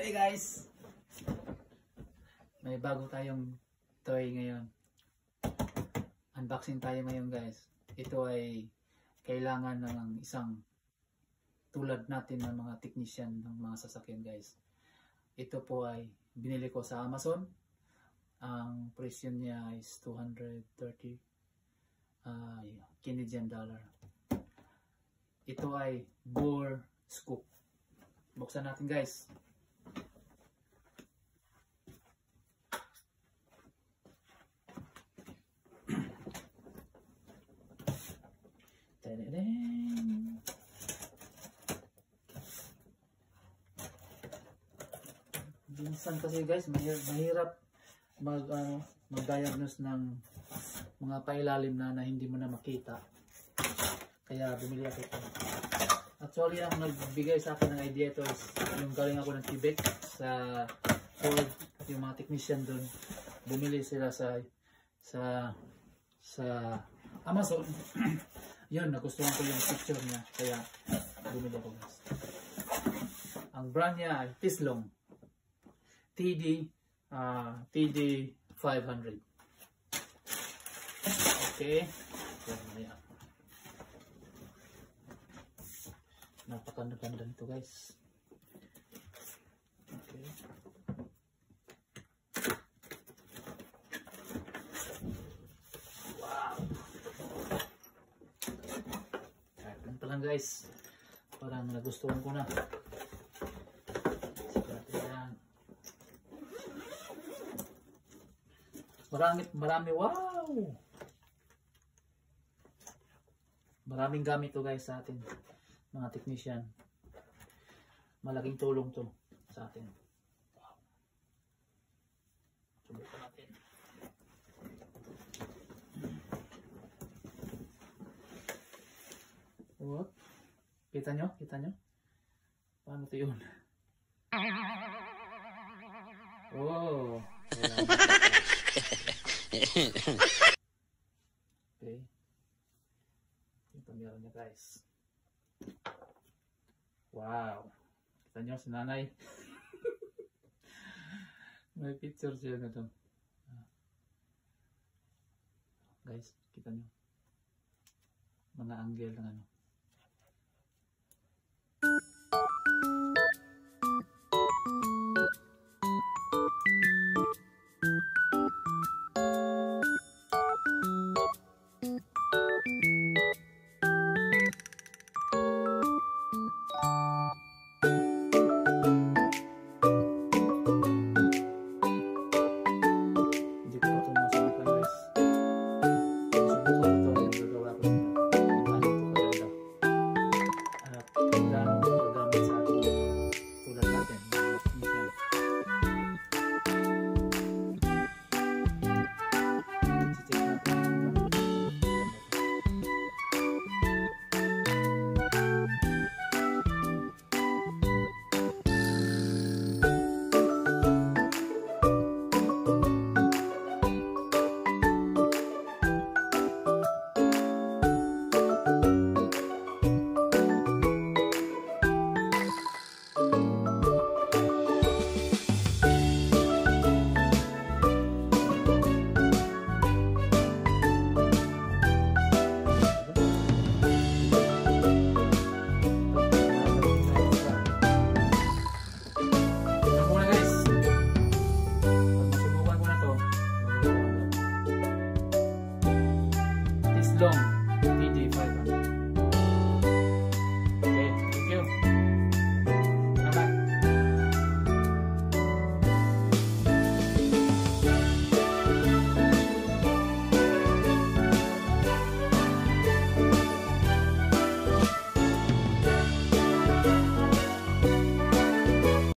Hey guys! May bago tayong toy ngayon. Unboxing tayo ngayon guys. Ito ay kailangan ng isang tulad natin ng mga technician ng mga sasakyan guys. Ito po ay binili ko sa Amazon. Ang presyo niya is 230 Canadian dollar. Ito ay bore scoop. Buksan natin guys. Minsan kasi guys, mahirap mag-diagnose ng mga pailalim na hindi mo na makita. Kaya bumili ako ito. Actually, ang nagbigay sa akin ng idea ito is yung galing ako ng Quebec sa Ford, yung mga technician doon. Bumili sila sa Amazon. Yun, nagustuhan ko yung picture niya. Kaya bumili ako guys. Ang brand niya ay Tislong TD 500. Okay. Yan. Napakaganda nito guys. Okay. Wow. Ganun pa lang guys. Parang nagustuhan ko na. Marami, wow! Maraming gamit to guys sa atin, mga technician. Malaking tulong to sa atin. Wow. Subukan natin. What? Kita nyo? Paano to yun? Oh! Okay. Ito meron niya guys. Wow. Kita nyo si nanay. May picture siya na ito. Guys, kita nyo. Mga angle ng ano. Long